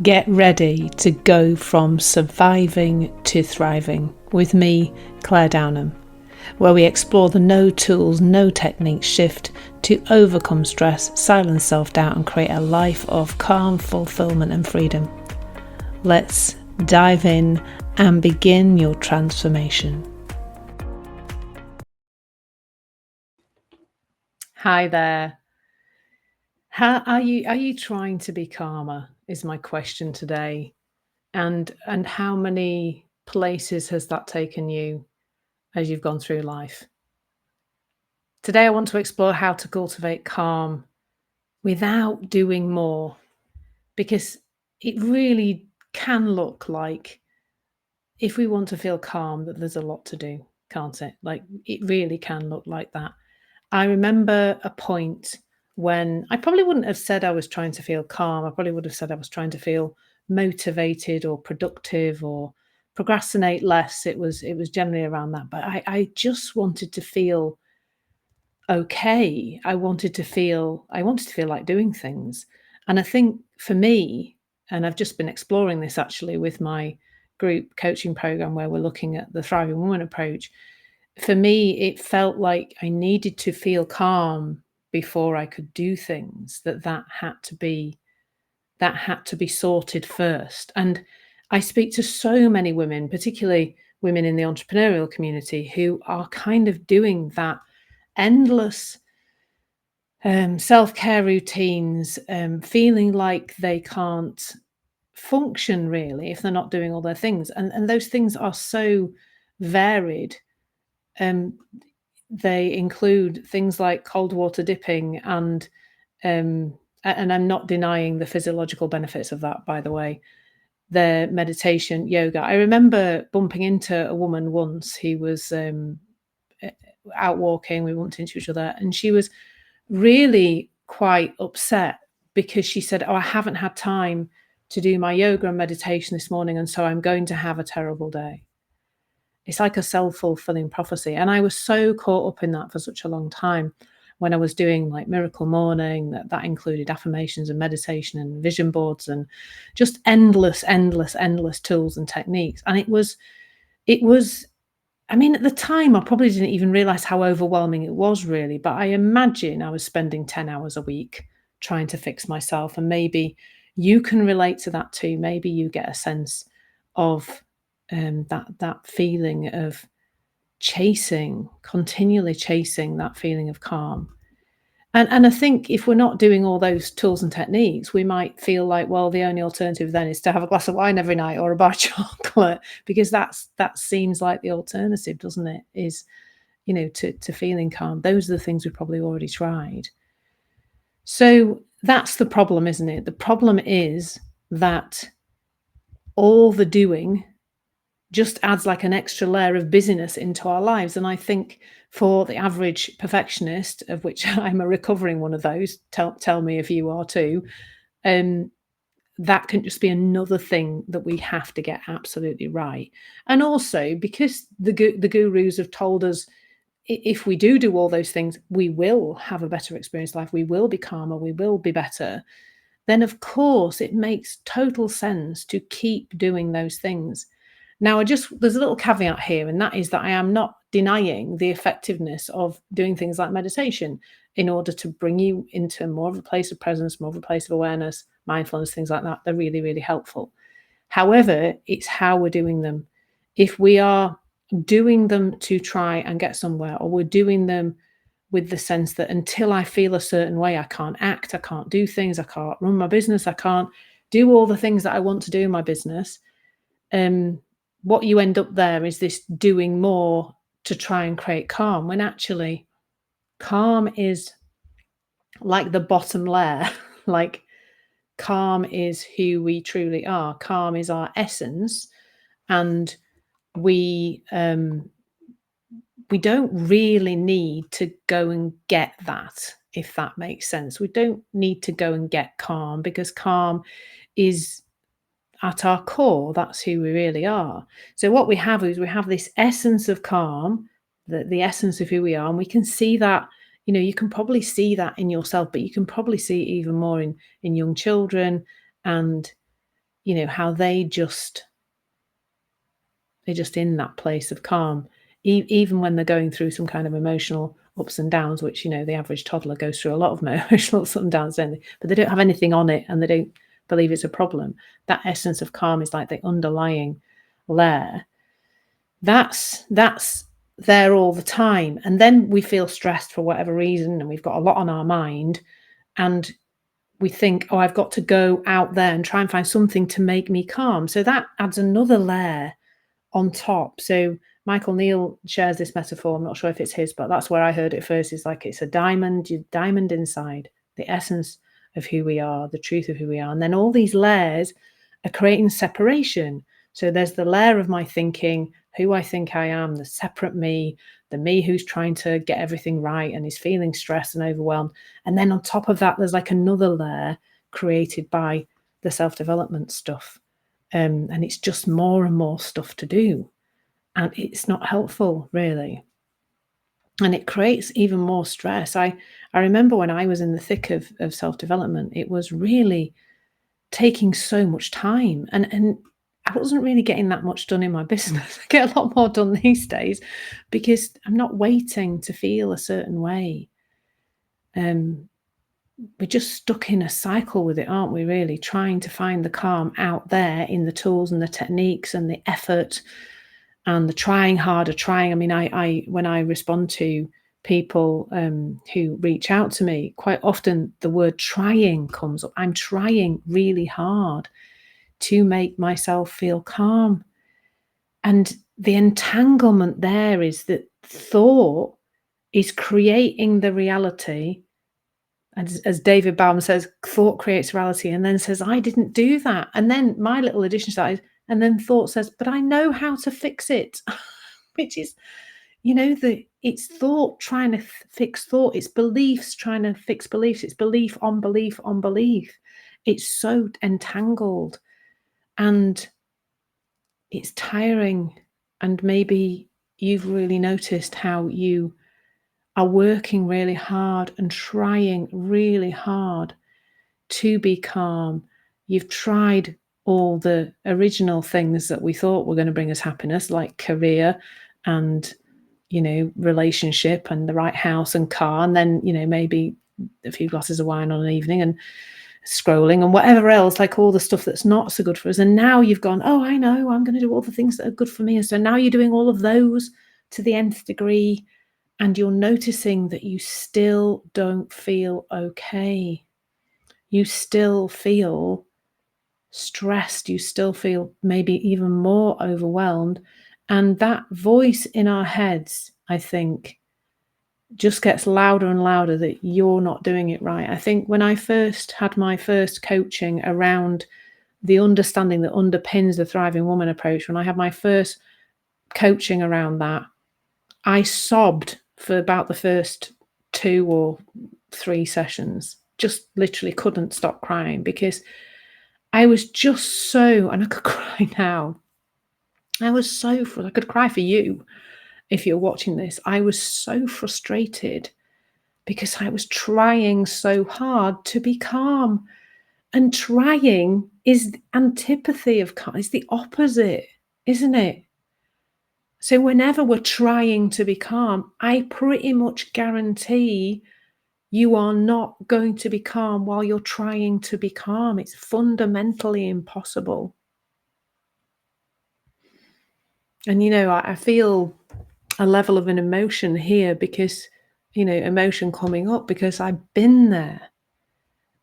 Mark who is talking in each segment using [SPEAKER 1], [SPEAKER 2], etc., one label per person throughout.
[SPEAKER 1] Get ready to go from surviving to thriving with me, Clare Downham, where we explore the no tools, no techniques shift to overcome stress, silence self-doubt and create a life of calm, fulfillment and freedom. Let's dive in and begin your transformation. Hi there. How are you trying to be calmer is my question today. And how many places has that taken you as you've gone through life? Today I want to explore how to cultivate calm without doing more, because it really can look like, if we want to feel calm, that there's a lot to do, can't it? Like, it really can look like that. I remember a point when I probably wouldn't have said I was trying to feel calm. I probably would have said I was trying to feel motivated or productive or procrastinate less. It was generally around that. But I just wanted to feel okay. I wanted to feel like doing things. And I think for me, and I've just been exploring this actually with my group coaching program where we're looking at the Thriving Woman approach. For me, it felt like I needed to feel calm before I could do things, that had to be sorted first. And I speak to so many women, particularly women in the entrepreneurial community, who are kind of doing that endless self-care routines, feeling like they can't function really if they're not doing all their things. And those things are so varied. Um, they include things like cold water dipping and I'm not denying the physiological benefits of that, by the way. The meditation, yoga. I remember bumping into a woman once who was eh, out walking. We bumped into each other, and she was really quite upset because she said, "Oh, I haven't had time to do my yoga and meditation this morning, and so I'm going to have a terrible day." It's like a self-fulfilling prophecy, and I was so caught up in that for such a long time when I was doing, like, Miracle Morning, that included affirmations and meditation and vision boards and just endless, endless, endless tools and techniques, and it was I mean, at the time, I probably didn't even realize how overwhelming it was really, but I imagine I was spending 10 hours a week trying to fix myself, and maybe you can relate to that too. Maybe you get a sense of, that feeling of continually chasing that feeling of calm. And I think if we're not doing all those tools and techniques, we might feel like, well, the only alternative then is to have a glass of wine every night or a bar of chocolate, because that seems like the alternative, doesn't it? Is, to feeling calm. Those are the things we've probably already tried. So that's the problem, isn't it? The problem is that all the doing just adds like an extra layer of busyness into our lives. And I think for the average perfectionist, of which I'm a recovering one of those, tell me if you are too, um, that can just be another thing that we have to get absolutely right. And also because the gurus have told us, if we do all those things, we will have a better experience life, we will be calmer, we will be better, then of course it makes total sense to keep doing those things. Now, there's a little caveat here, and that is that I am not denying the effectiveness of doing things like meditation in order to bring you into more of a place of presence, more of a place of awareness, mindfulness, things like that. They're really, really helpful. However, it's how we're doing them. If we are doing them to try and get somewhere, or we're doing them with the sense that until I feel a certain way, I can't act, I can't do things, I can't run my business, I can't do all the things that I want to do in my business, um, what you end up there is this doing more to try and create calm, when actually calm is like the bottom layer. Like, calm is who we truly are. Calm is our essence, and we don't really need to go and get that, if that makes sense. We don't need to go and get calm, because calm is at our core, that's who we really are. So what we have is we have this essence of calm, the essence of who we are, and we can see that, you can probably see that in yourself, but you can probably see it even more in young children and how they're just in that place of calm, even when they're going through some kind of emotional ups and downs, which, the average toddler goes through a lot of emotional ups and downs, don't they? But they don't have anything on it and they don't believe it's a problem. That essence of calm is like the underlying layer. That's there all the time. And then we feel stressed for whatever reason and we've got a lot on our mind and we think, oh, I've got to go out there and try and find something to make me calm. So that adds another layer on top. So Michael Neal shares this metaphor. I'm not sure if it's his, but that's where I heard it first. Is like it's a diamond, diamond inside, the essence of who we are, the truth of who we are. And then all these layers are creating separation. So there's the layer of my thinking, who I think I am, the separate me, the me who's trying to get everything right and is feeling stressed and overwhelmed. And then on top of that, there's like another layer created by the self-development stuff. And it's just more and more stuff to do. And it's not helpful, really. And it creates even more stress. I remember when I was in the thick of self-development, it was really taking so much time. And I wasn't really getting that much done in my business. I get a lot more done these days because I'm not waiting to feel a certain way. We're just stuck in a cycle with it, aren't we, really? Trying to find the calm out there in the tools and the techniques and the effort and the trying harder, trying. I mean, I when I respond to people who reach out to me, quite often the word trying comes up. I'm trying really hard to make myself feel calm. And the entanglement there is that thought is creating the reality. As David Baum says, thought creates reality, and then says, I didn't do that. And then my little addition to that is, and then thought says, but I know how to fix it, which is, it's thought trying to fix thought. It's beliefs trying to fix beliefs. It's belief on belief on belief. It's so entangled and it's tiring. And maybe you've really noticed how you are working really hard and trying really hard to be calm. You've tried all the original things that we thought were going to bring us happiness, like career and, relationship and the right house and car, and then, maybe a few glasses of wine on an evening and scrolling and whatever else, like all the stuff that's not so good for us. And now you've gone, oh, I know, I'm going to do all the things that are good for me. And so now you're doing all of those to the nth degree. And you're noticing that you still don't feel okay. You still feel stressed. You still feel maybe even more overwhelmed. And that voice in our heads, I think, just gets louder and louder that you're not doing it right. I think when I first had my first coaching around the understanding that underpins the Thriving Woman approach, when I had my first coaching around that, I sobbed for about the first 2 or 3 sessions. Just literally couldn't stop crying because I was just so, and I could cry now. I could cry for you if you're watching this. I was so frustrated because I was trying so hard to be calm. And trying is the antipathy of calm. It's the opposite, isn't it? So whenever we're trying to be calm, I pretty much guarantee you are not going to be calm while you're trying to be calm. It's fundamentally impossible. And, I feel a level of an emotion here because, emotion coming up because I've been there.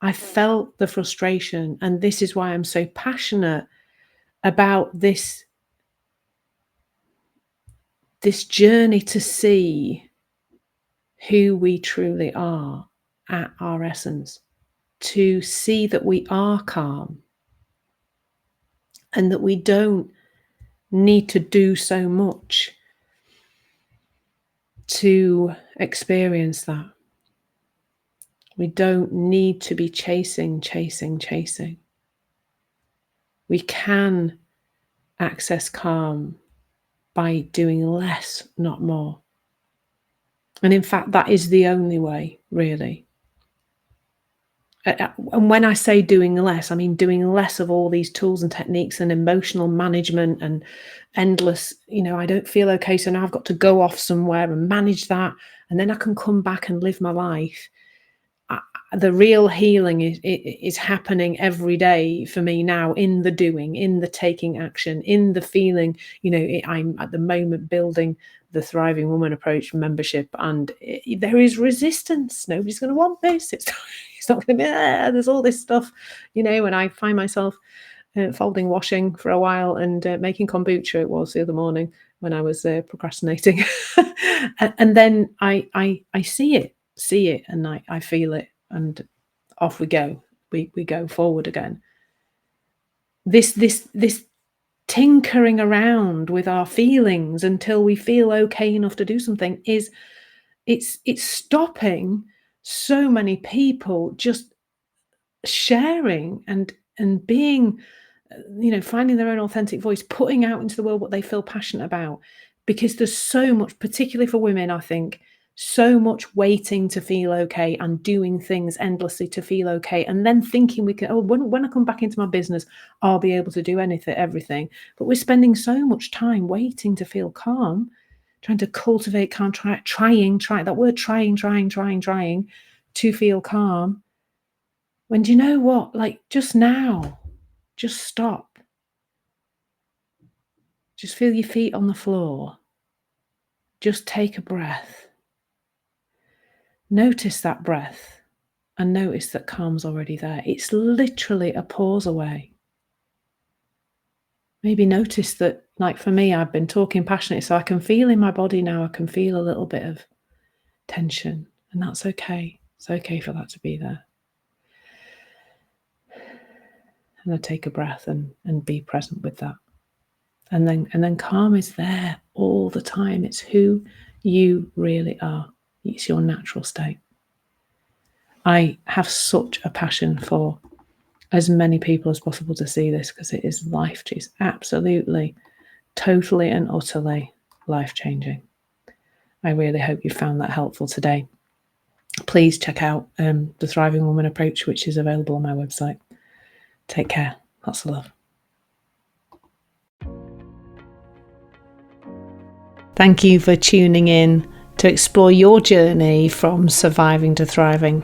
[SPEAKER 1] I felt the frustration. And this is why I'm so passionate about this journey to see who we truly are at our essence, to see that we are calm and that we don't need to do so much to experience that. We don't need to be chasing. We can access calm by doing less, not more. And in fact, that is the only way, really. And when I say doing less, I mean doing less of all these tools and techniques and emotional management and endless, I don't feel okay, so now I've got to go off somewhere and manage that, and then I can come back and live my life. The real healing is happening every day for me now, in the doing, in the taking action, in the feeling. I'm at the moment building the Thriving Woman Approach membership, and there is resistance. Nobody's going to want this. It's not going to be there's all this stuff, and I find myself folding washing for a while and making kombucha. It was the other morning when I was procrastinating. And then I see it, and I feel it, and off we go. We go forward again. This tinkering around with our feelings until we feel okay enough to do something it's stopping so many people just sharing and being, finding their own authentic voice, putting out into the world what they feel passionate about. Because there's so much, particularly for women, I think, so much waiting to feel okay and doing things endlessly to feel okay, and then thinking we can, when I come back into my business, I'll be able to do everything. But we're spending so much time waiting to feel calm, trying to cultivate calm, trying that word, trying to feel calm. When, do you know what? Like, just now, just stop. Just feel your feet on the floor. Just take a breath. Notice that breath and notice that calm's already there. It's literally a pause away. Maybe notice that, like for me, I've been talking passionately, so I can feel in my body now, I can feel a little bit of tension, and that's okay. It's okay for that to be there. And I take a breath and be present with that. And then calm is there all the time. It's who you really are. It's your natural state. I have such a passion for as many people as possible to see this, because it is life. It's absolutely, totally and utterly life-changing. I really hope you found that helpful today. Please check out the Thriving Woman Approach, which is available on my website. Take care. Lots of love. Thank you for tuning in to explore your journey from surviving to thriving.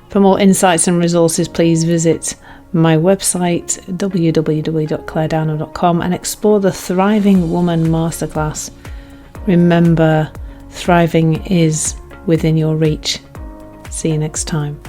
[SPEAKER 1] For more insights and resources, please visit my website www.claredownham.com and explore the Thriving Woman Masterclass. Remember, thriving is within your reach. See you next time.